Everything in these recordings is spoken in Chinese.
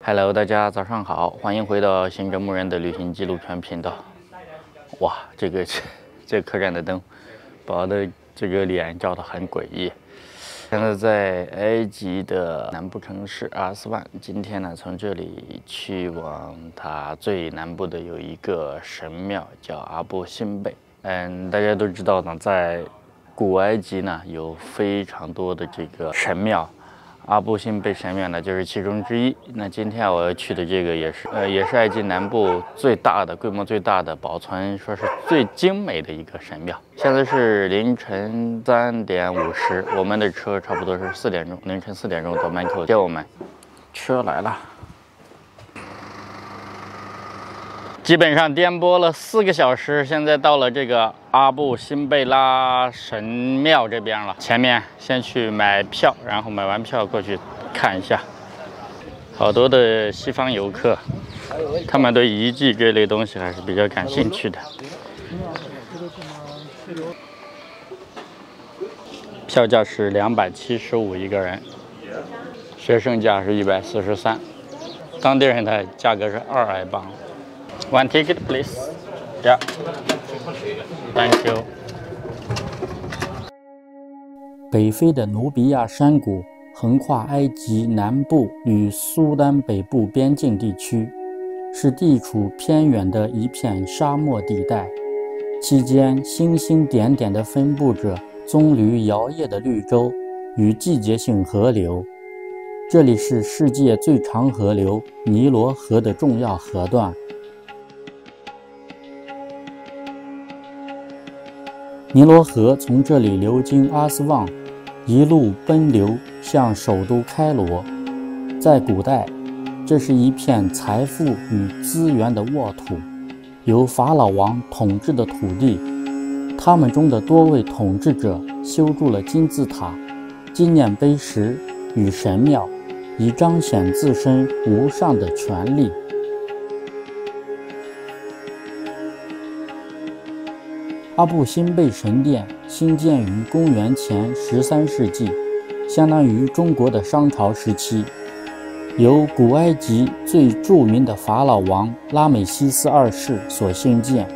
Hello， 大家早上好，欢迎回到行者牧人的旅行纪录片频道。哇，这客栈的灯，把我的这个脸照得很诡异。现在在埃及的南部城市阿斯万，今天呢从这里去往它最南部的有一个神庙，叫阿布辛贝。大家都知道呢，在古埃及呢有非常多的这个神庙。阿布辛贝神庙呢，就是其中之一。那今天我要去的这个也是埃及南部最大的、规模最大的、保存说是最精美的一个神庙。现在是凌晨3点50，我们的车差不多是4点钟，凌晨4点钟到门口接我们。车来了，基本上颠簸了4个小时，现在到了这个阿布辛贝拉神庙这边了。前面先去买票，然后买完票过去看一下。好多的西方游客，他们对遗迹这类东西还是比较感兴趣的。票价是275一个人，学生价是143，当地人的价格是2埃镑。One ticket, please. Yeah. Thank you. 北非的努比亚山谷横跨埃及南部与苏丹北部边境地区，是地处偏远的一片沙漠地带，期间星星点点地分布着棕榈摇曳的绿洲与季节性河流。这里是世界最长河流尼罗河的重要河段。尼罗河从这里流经阿斯旺，一路奔流向首都开罗。在古代，这是一片财富与资源的沃土，由法老王统治的土地。他们中的多位统治者修筑了金字塔、纪念碑石与神庙，以彰显自身无上的权力。阿布辛贝神殿兴建于公元前13世纪，相当于中国的商朝时期，由古埃及最著名的法老王拉美西斯2世所兴建，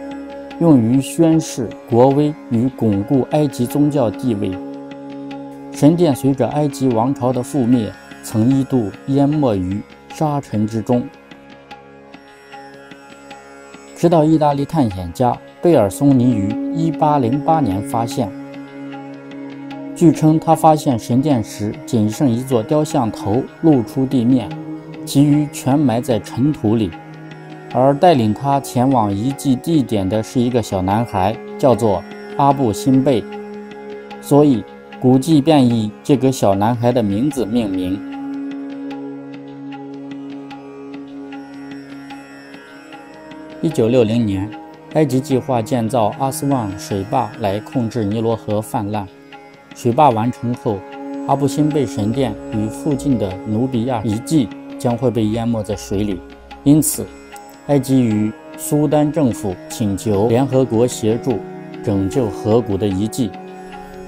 用于宣示国威与巩固埃及宗教地位。神殿随着埃及王朝的覆灭，曾一度淹没于沙尘之中，直到意大利探险家贝尔松尼于1808年发现。据称他发现神殿时仅剩一座雕像头露出地面，其余全埋在尘土里，而带领他前往遗迹地点的是一个小男孩，叫做阿布辛贝，所以古迹便以这个小男孩的名字命名。1960年，埃及计划建造阿斯旺水坝来控制尼罗河泛滥。水坝完成后，阿布辛贝神殿与附近的努比亚遗迹将会被淹没在水里。因此，埃及与苏丹政府请求联合国协助拯救河谷的遗迹。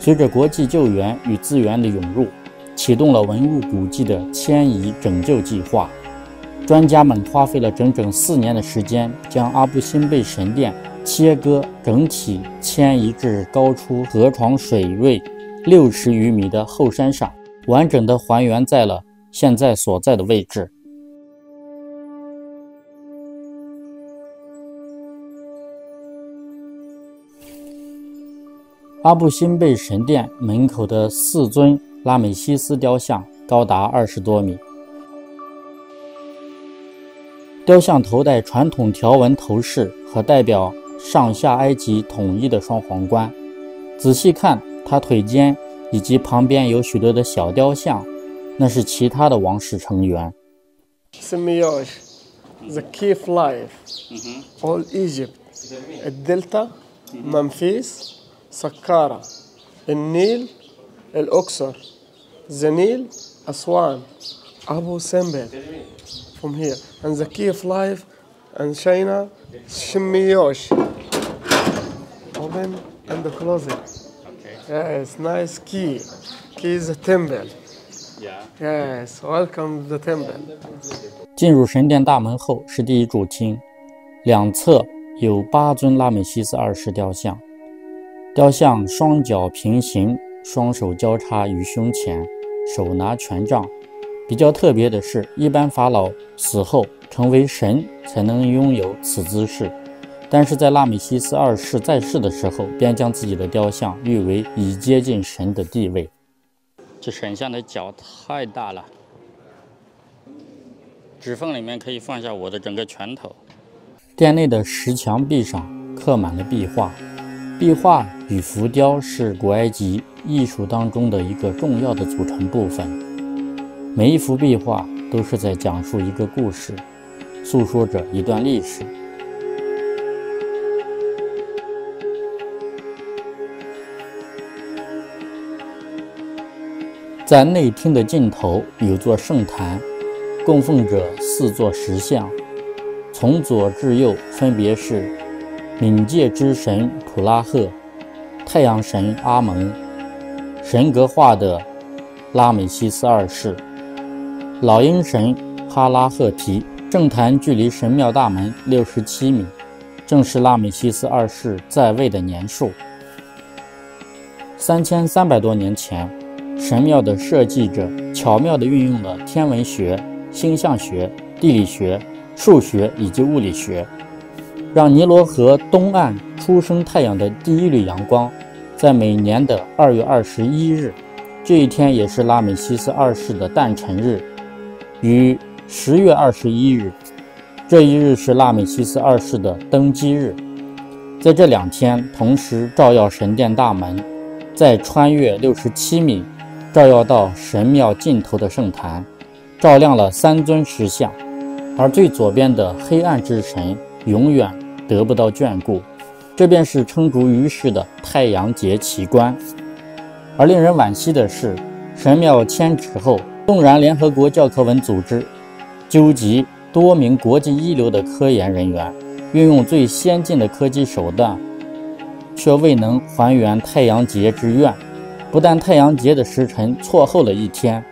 随着国际救援与资源的涌入，启动了文物古迹的迁移拯救计划。专家们花费了整整4年的时间，将阿布辛贝神殿切割整体迁移至高出河床水位60余米的后山上，完整的还原在了现在所在的位置。阿布辛贝神殿门口的4尊拉美西斯雕像高达20多米。雕像头戴传统条纹头饰和代表上下埃及统一的双皇冠。仔细看，它腿间以及旁边有许多的小雕像，那是其他的王室成员。سميوش the key of life all Egypt الدلتا منفيس سكارة النيل الأقصر the Nile أسوان أبو سمبل from here and the key of life and China Shimiyosh open and close it. Yes, nice key. Key is the temple. Yes, welcome to the temple. 进入神殿大门后是第一主厅，两侧有8尊拉美西斯二世雕像，雕像双脚平行，双手交叉于胸前，手拿权杖。比较特别的是，一般法老死后成为神才能拥有此姿势，但是在拉美西斯二世在世的时候，便将自己的雕像誉为已接近神的地位。这神像的脚太大了，指缝里面可以放下我的整个拳头。殿内的石墙壁上刻满了壁画，壁画与浮雕是古埃及艺术当中的一个重要的组成部分。每一幅壁画都是在讲述一个故事，诉说着一段历史。在内厅的尽头有座圣坛，供奉着4座石像，从左至右分别是冥界之神普拉赫、太阳神阿蒙、神格化的拉美西斯二世、老鹰神哈拉赫提。圣坛距离神庙大门67米，正是拉美西斯二世在位的年数。3300多年前，神庙的设计者巧妙地运用了天文学、星象学、地理学、数学以及物理学，让尼罗河东岸初升太阳的第一缕阳光在每年的2月21日，这一天也是拉美西斯二世的诞辰日，于10月21日，这一日是拉美西斯二世的登基日。在这2天同时照耀神殿大门，再穿越67米照耀到神庙尽头的圣坛，照亮了3尊石像，而最左边的黑暗之神永远得不到眷顾，这便是称诸于世的太阳节奇观。而令人惋惜的是，神庙迁址后，纵然联合国教科文组织纠集多名国际一流的科研人员，运用最先进的科技手段，却未能还原太阳节之愿。不但太阳节的时辰错后了1天，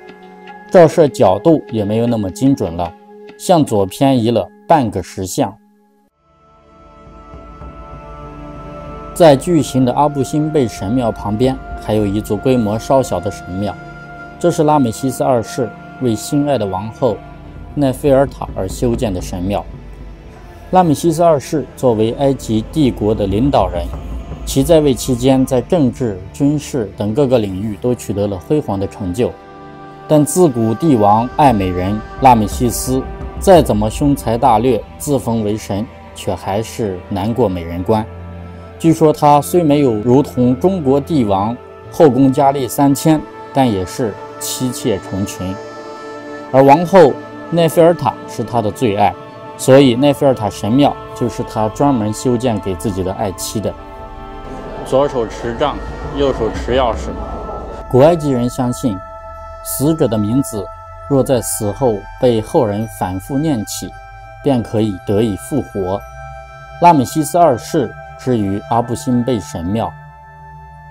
照射角度也没有那么精准了，向左偏移了半个石像。在巨型的阿布辛贝神庙旁边，还有一座规模稍小的神庙，这是拉美西斯二世为心爱的王后奈菲尔塔而修建的神庙。拉美西斯二世作为埃及帝国的领导人，其在位期间在政治、军事等各个领域都取得了辉煌的成就。但自古帝王爱美人，拉美西斯再怎么雄才大略，自封为神，却还是难过美人关。据说他虽没有如同中国帝王后宫佳丽3000，但也是妻妾成群。而王后奈菲尔塔是他的最爱，所以奈菲尔塔神庙就是他专门修建给自己的爱妻的。左手持杖，右手持钥匙。古埃及人相信，死者的名字若在死后被后人反复念起，便可以得以复活。拉美西斯二世之于阿布辛贝神庙，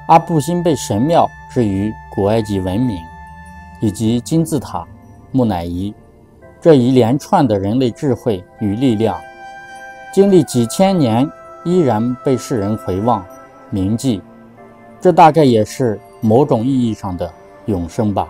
阿布辛贝神庙之于古埃及文明，以及金字塔、木乃伊这一连串的人类智慧与力量，经历几千年依然被世人回望铭记，这大概也是某种意义上的永生吧。